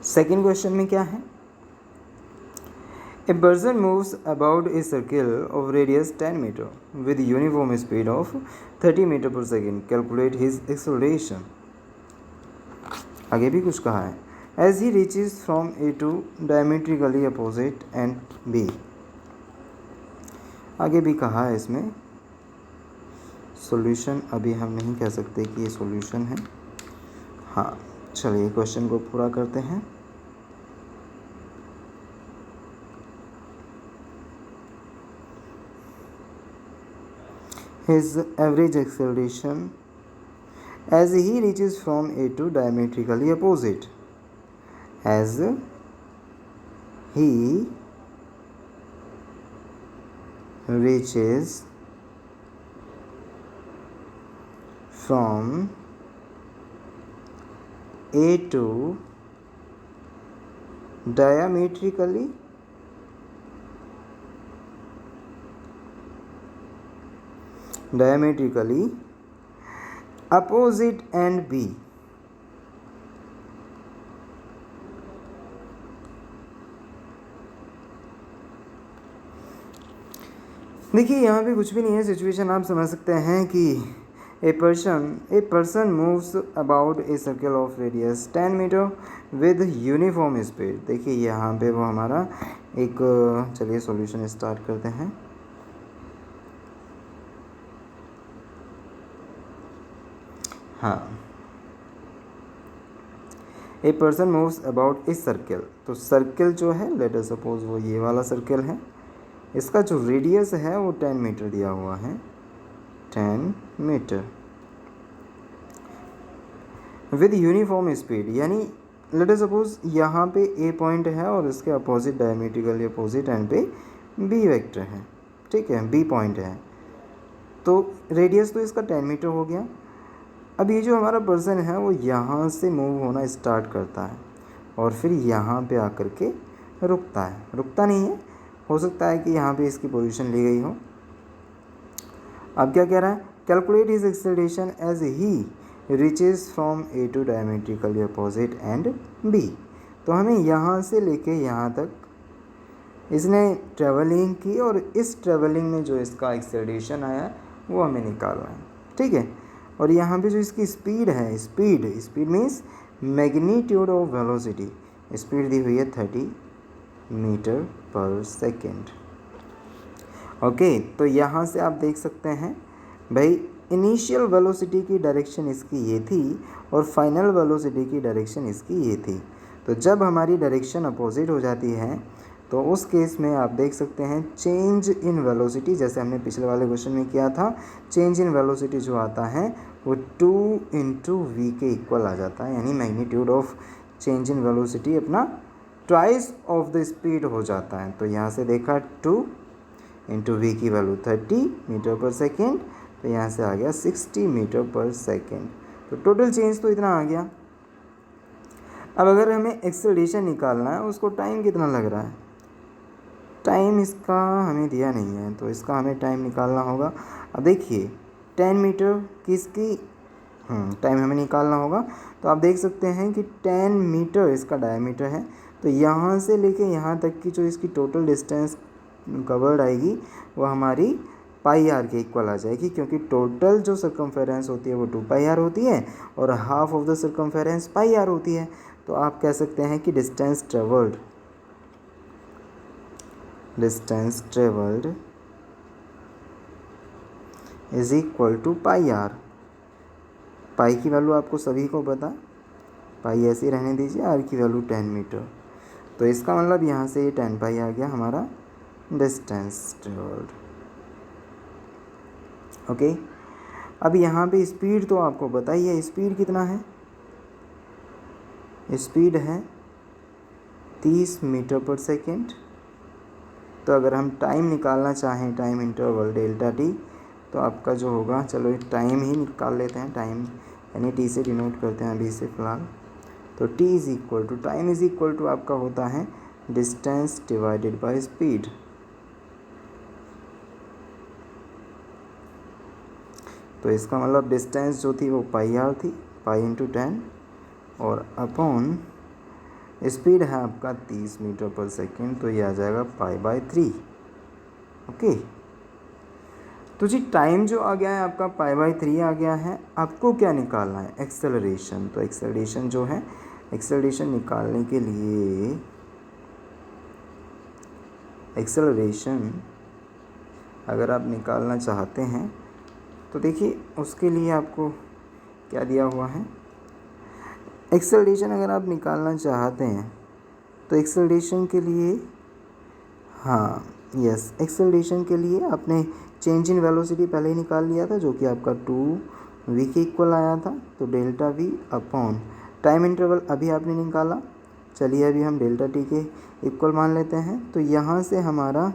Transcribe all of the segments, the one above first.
Second question में क्या है, a person moves about a circle of radius 10 metre with uniform speed of 30 metre पर second, calculate his acceleration. आगे भी कुछ कहा है, as he reaches from A to diametrically opposite end B. आगे भी कहा है इसमें सॉल्यूशन अभी हम नहीं कह सकते कि ये सॉल्यूशन है। हाँ चलिए क्वेश्चन को पूरा करते हैं। His average acceleration as he reaches from A to diametrically opposite, as he reaches from A to diametrically opposite and B। देखिए यहाँ पे कुछ भी नहीं है, सिचुएशन आप समझ सकते हैं कि a person moves about a circle of radius 10 metre with uniform speed. देखिए यहाँ पे वो हमारा एक, चलिए सॉल्यूशन स्टार्ट करते हैं। हाँ, ए person moves about a circle, तो सर्कल जो है लेट अस सपोज वो ये वाला सर्कल है, इसका जो रेडियस है वो 10 मीटर दिया हुआ है, 10 मीटर विद यूनिफॉर्म स्पीड, यानी लेट अस सपोज यहाँ पे ए पॉइंट है और इसके अपोजिट डायमेट्रिकली अपोजिट एंड पे बी वेक्टर है, ठीक है, बी पॉइंट है, तो रेडियस तो इसका 10 मीटर हो गया। अब ये जो हमारा पर्सन है वो यहाँ से मूव होना स्टार्ट करता है और फिर यहाँ पे आकर के रुकता है, रुकता नहीं है, हो सकता है कि यहाँ पे इसकी पोजीशन ली गई हो। अब क्या कह रहा है, calculate his acceleration as he reaches from A to diametrically opposite end B. तो हमें यहाँ से लेके यहाँ तक इसने ट्रेवलिंग की और इस ट्रेवलिंग में जो इसका एक्सेलरेशन आया वो हमें निकालना है, ठीक है। और यहाँ पे जो इसकी स्पीड है, speed means magnitude of velocity, speed दी हुई है 30 मीटर पर सेकेंड। ओके, तो यहाँ से आप देख सकते हैं भाई इनिशियल वेलोसिटी की डायरेक्शन इसकी ये थी और फाइनल वेलोसिटी की डायरेक्शन इसकी ये थी। तो जब हमारी डायरेक्शन अपोजिट हो जाती है तो उस केस में आप देख सकते हैं चेंज इन वेलोसिटी, जैसे हमने पिछले वाले क्वेश्चन में किया था, चेंज इन वेलोसिटी जो आता है वो 2 इंटू वी के इक्वल आ जाता है, यानी magnitude of change in velocity अपना ट्वाइस ऑफ द स्पीड हो जाता है। तो यहाँ से देखा 2 इंटू वी की वैल्यू 30 मीटर पर सेकेंड, तो यहाँ से आ गया 60 मीटर पर सेकेंड। तो टोटल चेंज तो इतना आ गया। अब अगर हमें एक्सेलरेशन निकालना है, उसको टाइम कितना लग रहा है, टाइम इसका हमें दिया नहीं है, तो इसका हमें टाइम निकालना होगा। अब देखिए 10 मीटर किसकी टाइम हमें निकालना होगा, तो आप देख सकते हैं कि 10 मीटर इसका डायमीटर है, तो यहाँ से लेके यहाँ तक की जो इसकी टोटल डिस्टेंस कवर्ड आएगी वो हमारी पाई आर के इक्वल आ जाएगी, क्योंकि टोटल जो सर्कमफेरेंस होती है वो 2 पाई आर होती है और half of the circumference pi R होती है। तो आप कह सकते हैं कि distance travelled is equal to pi R. Pi की वैल्यू आपको सभी को पता, पाई ऐसे ही रहने दीजिए, आर की वैल्यू 10 मीटर, तो इसका मतलब यहाँ से 10 पाई आ गया हमारा डिस्टेंस ट्रेवल्ड। ओके, अब यहाँ पे स्पीड तो आपको पता ही है, स्पीड कितना है, स्पीड है 30 मीटर पर सेकेंड। तो अगर हम टाइम निकालना चाहें, टाइम इंटरवल डेल्टा टी, तो आपका जो होगा, चलो टाइम ही निकाल लेते हैं, टाइम यानी टी से डिनोट करते हैं अभी से फ़िलहाल, तो T is equal to, time is equal to आपका होता है डिस्टेंस डिवाइडेड बाय स्पीड। तो इसका मतलब डिस्टेंस जो थी वो पाई आर थी, पाई इंटू 10 और अपॉन स्पीड है आपका 30 मीटर पर सेकेंड, तो ये आ जाएगा π/3। ओके, तो जी टाइम जो आ गया है आपका π/3 आ गया है। आपको क्या निकालना है? एक्सेलरेशन। तो एक्सेलरेशन जो है, एक्सेलरेशन निकालने के लिए, एक्सेलरेशन अगर आप निकालना चाहते हैं तो देखिए उसके लिए आपको क्या दिया हुआ है। एक्सेलरेशन अगर आप निकालना चाहते हैं तो एक्सेलरेशन के लिए, हाँ यस, एक्सेलरेशन के लिए आपने चेंज इन वेलोसिटी पहले ही निकाल लिया था, जो कि आपका 2v के इक्वल आया था। तो delta v upon time interval अभी आपने निकाला। चलिए अभी हम डेल्टा t के इक्वल मान लेते हैं। तो यहाँ से हमारा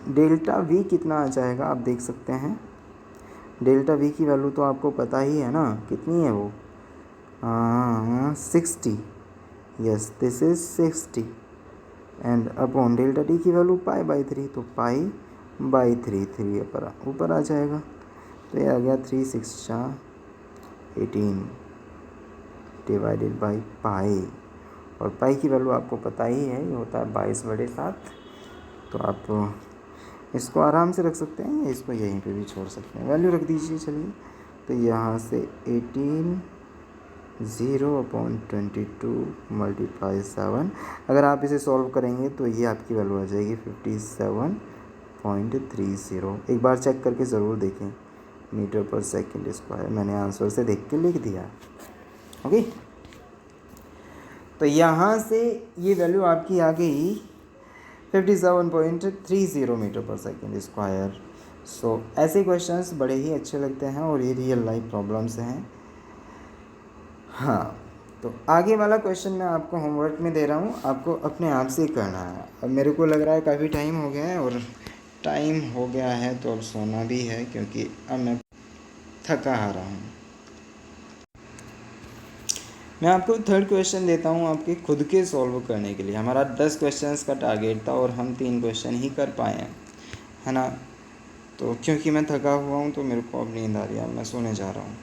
डेल्टा v कितना आ जाएगा, आप देख सकते हैं। डेल्टा v की वैल्यू तो आपको पता ही है ना, कितनी है वो, 60। Yes, this is 60 and upon delta T की वैल्यू π/3, तो π/3 3 ऊपर आ जाएगा। तो ये आ गया 3 6 18 डिवाइडेड बाई पाई, और पाई की वैल्यू आपको पता ही है, ये होता है 22/7। तो आप इसको आराम से रख सकते हैं, इसको यहीं पे भी छोड़ सकते हैं, वैल्यू रख दीजिए। चलिए, तो यहाँ से 18 0/22 × 7, अगर आप इसे सॉल्व करेंगे तो ये आपकी वैल्यू आ जाएगी 57.30। एक बार चेक करके ज़रूर देखें, मीटर पर सेकंड स्क्वायर, मैंने आंसर से देख के लिख दिया। ओके, तो यहाँ से ये वैल्यू आपकी आ गई 57.30 मीटर पर सेकंड स्क्वायर। सो ऐसे क्वेश्चंस बड़े ही अच्छे लगते हैं और ये रियल लाइफ प्रॉब्लम्स हैं। हाँ, तो आगे वाला क्वेश्चन मैं आपको होमवर्क में दे रहा हूँ, आपको अपने आप से करना है। अब मेरे को लग रहा है काफ़ी टाइम हो गया है, और टाइम हो गया है तो अब सोना भी है, क्योंकि अब मैं थका आ रहा हूँ। मैं आपको थर्ड क्वेश्चन देता हूँ आपके खुद के सॉल्व करने के लिए। हमारा 10 क्वेश्चंस का टारगेट था और हम 3 क्वेश्चन ही कर पाए हैं, है ना। तो क्योंकि मैं थका हुआ हूँ तो मेरे को अब नींद आ रही है, मैं सोने जा रहा हूँ।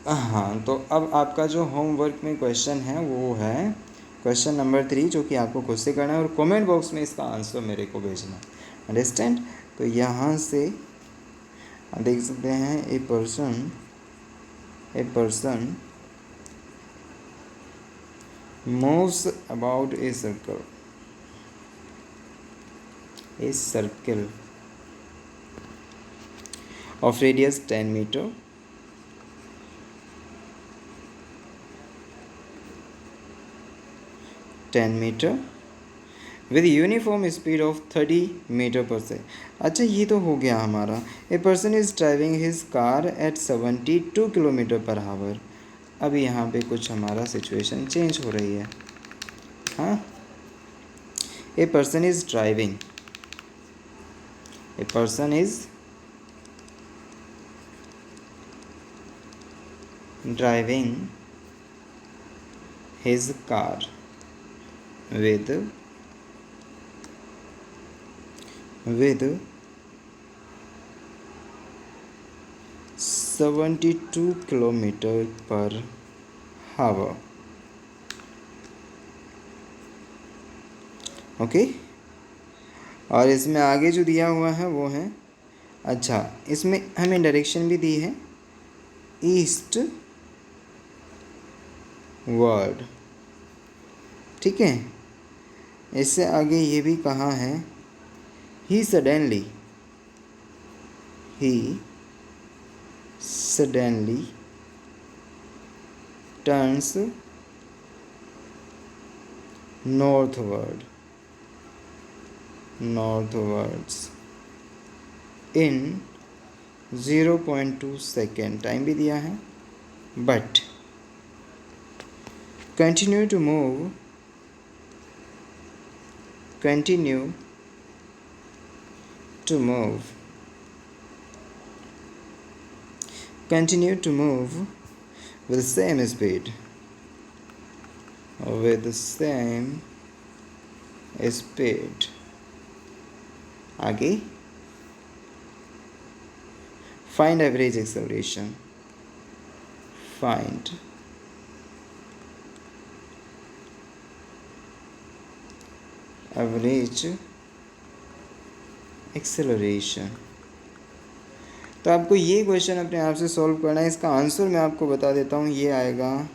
हाँ, तो अब आपका जो होमवर्क में क्वेश्चन है वो है क्वेश्चन नंबर 3, जो कि आपको खुद से करना है और कमेंट बॉक्स में इसका आंसर मेरे को भेजना। अंडरस्टैंड? तो यहाँ से आप देख सकते हैं, a person moves about a circle of radius 10 meter with uniform speed of 30 metre पर सेकेंड। अच्छा, ये तो हो गया हमारा। A person is driving his car eight 72 kilometre per hour. अब यहाँ पे कुछ हमारा सिचुएशन चेंज हो रही है। हाँ, a person is driving his car with 72 kilometre per hour. Okay, और इसमें आगे जो दिया हुआ है वो है, अच्छा इसमें हमें डायरेक्शन भी दी है, ईस्ट वर्ड। ठीक है, इससे आगे ये भी कहा है, he suddenly turns northwards in 0.2 second, time भी दिया है, but continue to move with the same speed, आगे find average acceleration, average acceleration. तो आपको ये क्वेश्चन अपने आप से सॉल्व करना है। इसका आंसर मैं आपको बता देता हूँ, ये आएगा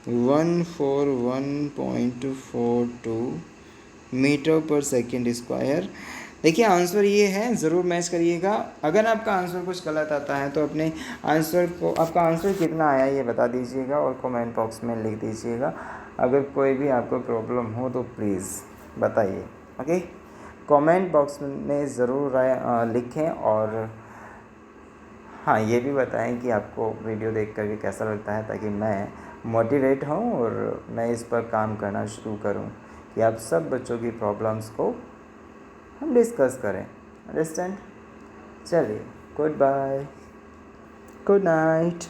141.42 मीटर पर सेकेंड स्क्वायर। देखिए आंसर ये है, ज़रूर मैच करिएगा। अगर आपका आंसर कुछ गलत आता है तो अपने आंसर को, आपका आंसर कितना आया ये बता दीजिएगा और कमेंट बॉक्स में लिख दीजिएगा। अगर कोई भी आपको प्रॉब्लम हो तो प्लीज़ बताइए, ओके। कमेंट बॉक्स में ज़रूर लिखें और हाँ ये भी बताएं कि आपको वीडियो देखकर भी कैसा लगता है, ताकि मैं मोटिवेट हूँ और मैं इस पर काम करना शुरू करूँ कि आप सब बच्चों की प्रॉब्लम्स को हम डिस्कस करें। अंडरस्टैंड? चलिए, गुड बाय, गुड नाइट।